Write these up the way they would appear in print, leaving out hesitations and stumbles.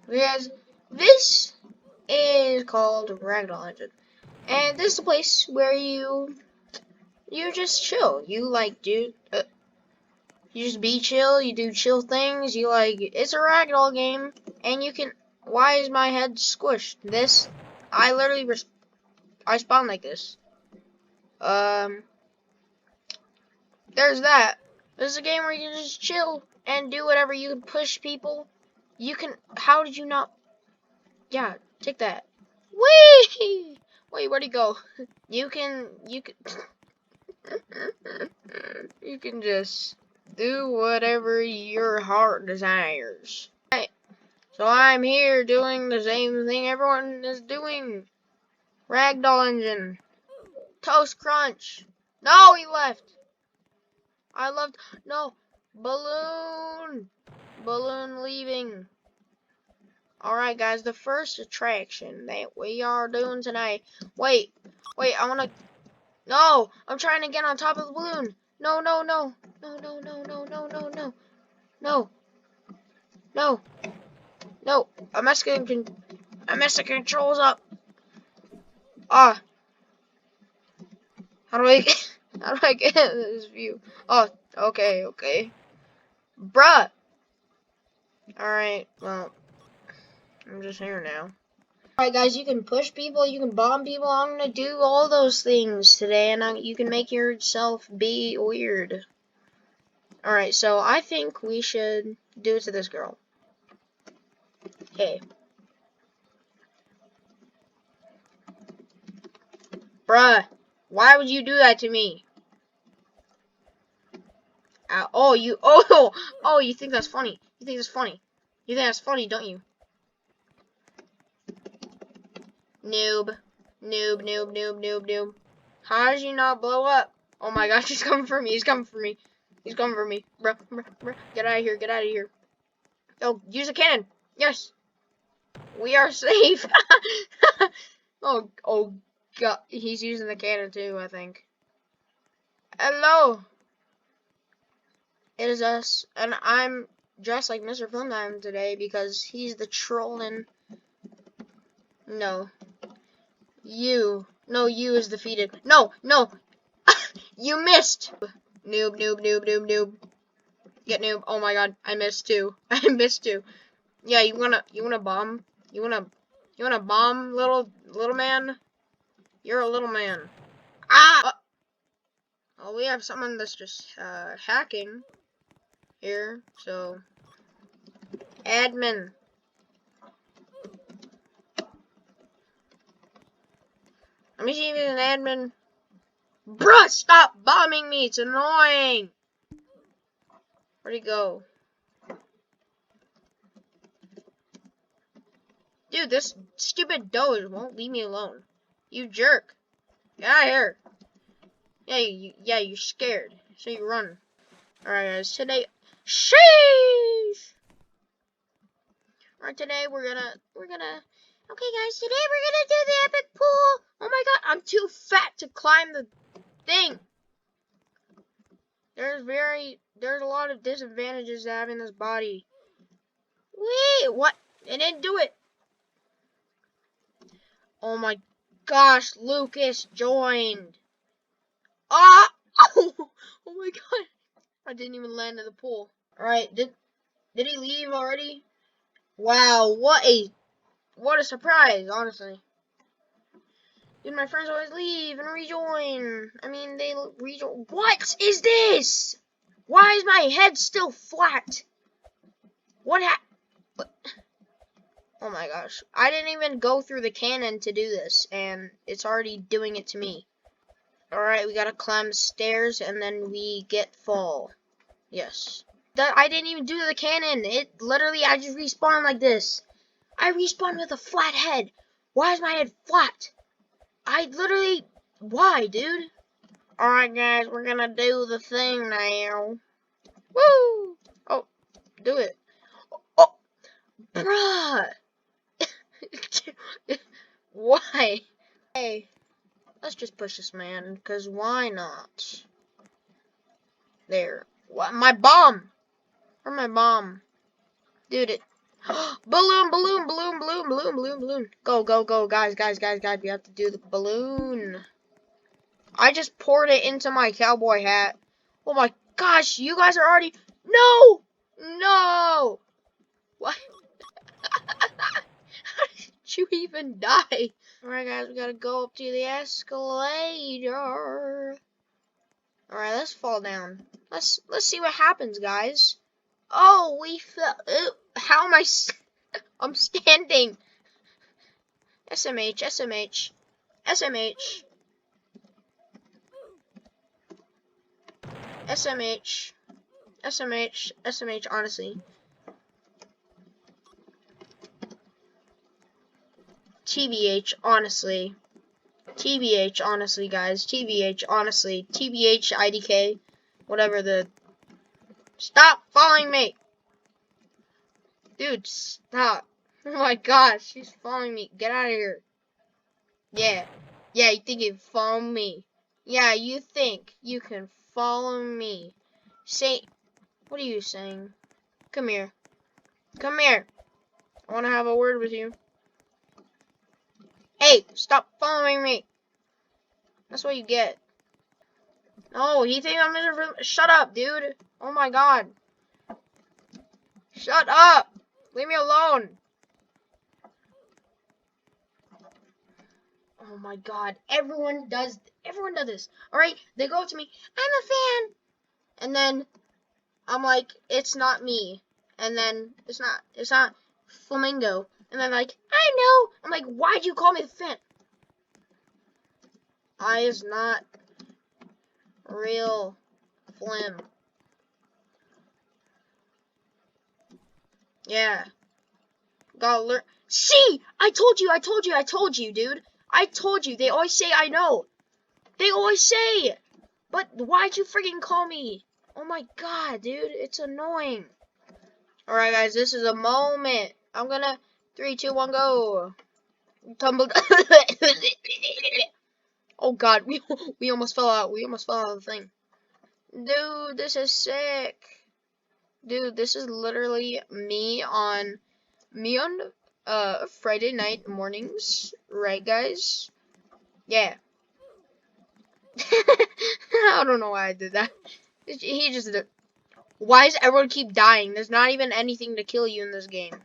Because this is called Ragdoll Engine. And this is a place where you just chill. You like do you just be chill, you do chill things, you like it's a ragdoll game and you can why is my head squished? This I literally I spawn like this. There's that. This is a game where you can just chill and do whatever. You can push people. You can how did you not yeah, take that. Whee! Wait, where'd he go? You can you can just do whatever your heart desires. Right. So I'm here doing the same thing everyone is doing. Ragdoll engine. Toast crunch. No, he left. I left. No. Balloon. Balloon leaving. Alright guys, the first attraction that we are doing tonight. Wait, I wanna no! I'm trying to get on top of the balloon. No. No. I'm messing the controls up. Ah, how do I how do I get this view? Oh, okay. Bruh. Alright, well, I'm just here now. Alright guys, you can push people, you can bomb people. I'm gonna do all those things today, and you can make yourself be weird. Alright, so I think we should do it to this girl. Hey. Bruh, why would you do that to me? Oh, you think that's funny. You think that's funny, don't you? Noob. How did you not blow up? Oh my gosh, he's coming for me. Bruh. Get out of here. Oh, use a cannon. Yes. We are safe. Oh god. He's using the cannon too, I think. Hello. It is us. And I'm dressed like Mr. Flimtime today because he's the trolling. No. You is defeated. No. You missed. Noob. Get noob. Oh my god, I missed too. Yeah, you wanna bomb? You wanna bomb, little man? You're a little man. Ah! Oh, we have someone that's just hacking here. So, admin. Let me see if he's an admin. Bruh, stop bombing me. It's annoying. Where'd he go? Dude, this stupid doge won't leave me alone. You jerk. Get out of here. Yeah, you're scared. So you run. Alright guys, today sheesh! Alright, today we're gonna okay guys, today we're gonna do the epic pool. Oh my god, I'm too fat to climb the thing. There's a lot of disadvantages to having this body. Wait, what? It didn't do it. Oh my gosh, Lucas joined. Ah! Oh my god. I didn't even land in the pool. Alright, did he leave already? Wow, what a surprise, honestly. Dude, my friends always leave and rejoin. I mean, they rejoin. What is this? Why is my head still flat? What Oh my gosh. I didn't even go through the cannon to do this, and it's already doing it to me. Alright, we gotta climb the stairs, and then we get fall. Yes. I didn't even do the cannon. It literally, I just respawned like this. I respawned with a flat head. Why is my head flat? Why, dude? Alright, guys, we're gonna do the thing now. Woo! Oh, do it. Oh, bruh! Why? Hey, let's just push this man, because why not? There. What? My bomb! Where's my bomb? Dude, Balloon, balloon, balloon, balloon, balloon, balloon, balloon. Go, go, go, guys, guys, guys, guys. We have to do the balloon. I just poured it into my cowboy hat. Oh my gosh, you guys are already... No! No! What? How did you even die? Alright guys, we gotta go up to the escalator. Alright, let's fall down. Let's see what happens, guys. Oh, we fell. How am I? I'm standing. SMH, SMH, SMH, SMH, SMH, SMH. Honestly, TBH. Honestly, TBH. Honestly, guys. TBH. Honestly, TBH. IDK. Whatever the. Stop following me, dude. Stop. Oh my gosh, she's following me. Get out of here. Yeah. Yeah, you think you can follow me. Yeah, you think you can follow me. Say, what are you saying? Come here. Come here. I want to have a word with you. Hey, stop following me. That's what you get. No, he thinks I'm miserable. Shut up, dude. Oh my god. Shut up. Leave me alone. Oh my god. Everyone does this. Alright? They go up to me. I'm a fan. And then I'm like, it's not me. And then it's not Flamingo. And then like, I know. I'm like, why'd you call me the fan? I is not real Flim. Yeah. Gotta learn. See! I told you, dude. I told you. They always say I know. They always say. But why'd you freaking call me? Oh my god, dude. It's annoying. Alright, guys. This is a moment. I'm gonna... 3, 2, 1, go. Tumbled. Oh god. We almost fell out. We almost fell out of the thing. Dude, this is sick. Dude, this is literally me on Friday night mornings, right guys? Yeah. I don't know why I did that. He just did. Why does everyone keep dying? There's not even anything to kill you in this game.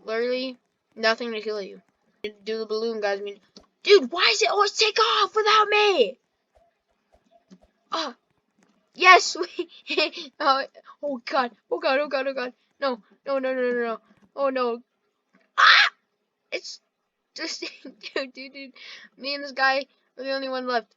Literally, nothing to kill you. Do the balloon, guys. I mean, dude, why does it always take off without me? Yes, oh god, oh god, oh god, oh god. No, no, no, no, no, no. Oh no. Ah! It's just, dude. Me and this guy are the only one left.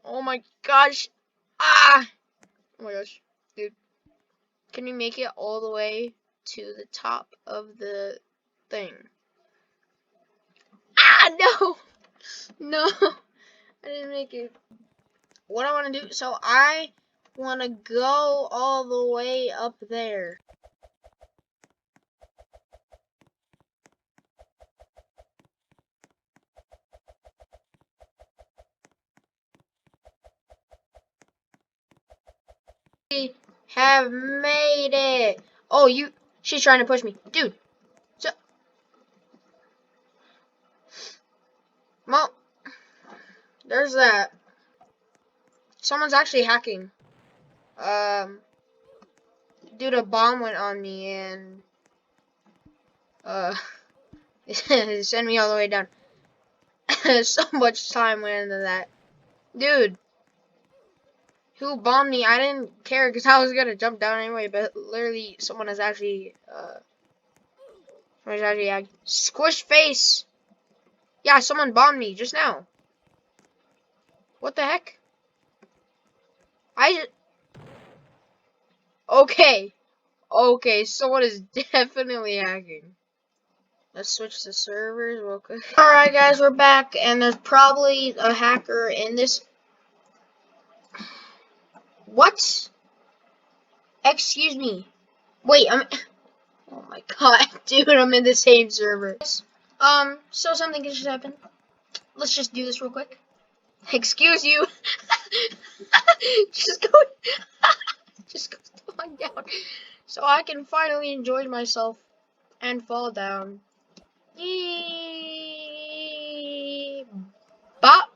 Oh my gosh. Ah! Oh my gosh. Dude. Can you make it all the way to the top of the thing? Ah, no! No. I didn't make it. What I want to do, so I want to go all the way up there. We have made it. Oh, she's trying to push me. Dude. So, well, there's that. Someone's actually hacking. Dude, a bomb went on me and, it sent me all the way down. So much time went into that. Dude, who bombed me? I didn't care because I was gonna jump down anyway, but literally someone is actually, squish face. Yeah, someone bombed me just now. What the heck? Okay. Okay, someone is definitely hacking. Let's switch to servers real quick. Alright guys, we're back, and there's probably a hacker in this. What? Excuse me. Wait, oh my god, dude, I'm in the same server. So something just happened. Let's just do this real quick. Excuse you. Just go. Just go on down. So I can finally enjoy myself and fall down. Yee! Bop!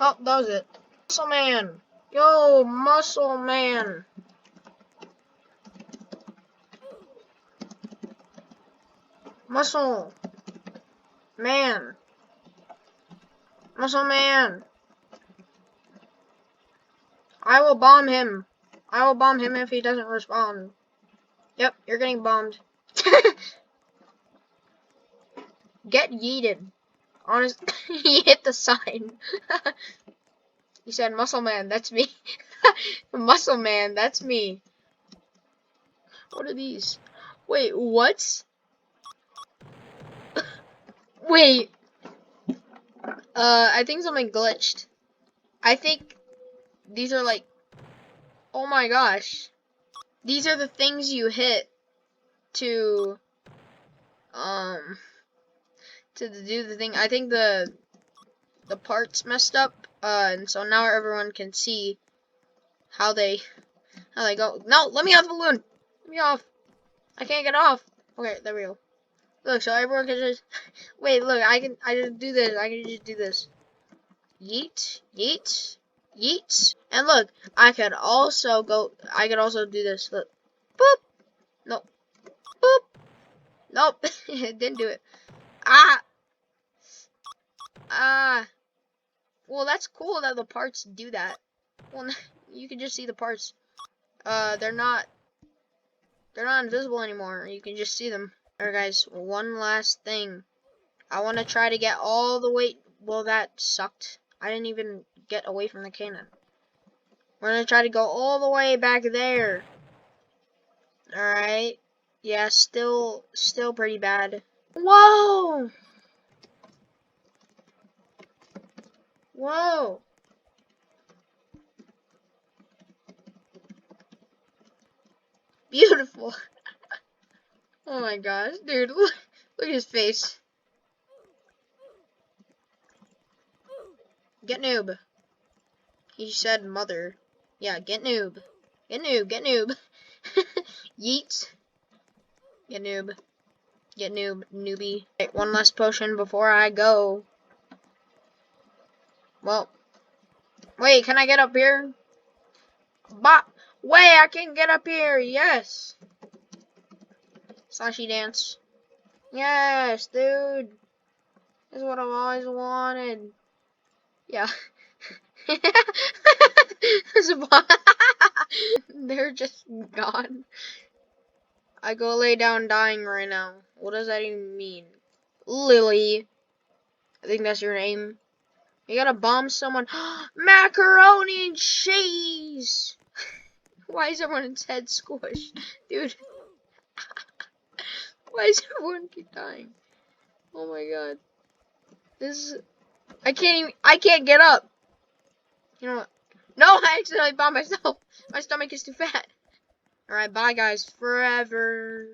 Oh, that was it. Muscle Man! Yo, Muscle Man! Muscle Man! Muscle Man! I will bomb him. I will bomb him if he doesn't respond. Yep, you're getting bombed. Get yeeted. Honest, he hit the sign. He said, Muscle Man, that's me. Muscle Man, that's me. What are these? Wait, what? Wait. I think something glitched. I think these are like, oh my gosh. These are the things you hit to, to do the thing. I think the parts messed up, and so now everyone can see how they go. No, let me off the balloon. Let me off. I can't get off. Okay, there we go. Look, so everyone can just wait. Look, I just do this. I can just do this. Yeet, yeet, yeet. And look, I could also go. I could also do this. Look, boop. Nope. Boop. Nope. It didn't do it. Ah. Ah. Well, that's cool that the parts do that. Well, you can just see the parts. They're not invisible anymore. You can just see them. Alright, guys, one last thing. I want to try to get all the way. Well, that sucked. I didn't even get away from the cannon. We're gonna try to go all the way back there. Alright. Yeah, still pretty bad. Whoa! Whoa! Beautiful. Oh my gosh, dude, look at his face. Get noob. He said mother. Yeah, get noob. Get noob, get noob. Yeet. Get noob. Get noob, newbie. Okay, one last potion before I go. Well, wait, can I get up here? Bop! Wait, I can get up here, yes! Slashy dance. Yes, dude. This is what I've always wanted. Yeah. They're just gone. I go lay down dying right now. What does that even mean? Lily. I think that's your name. You gotta bomb someone. Macaroni and cheese! Why is everyone's head squished? Dude. Why does everyone keep dying? Oh my god. This is... I can't get up. You know what? No, I accidentally bombed myself. My stomach is too fat. Alright, bye guys. Forever.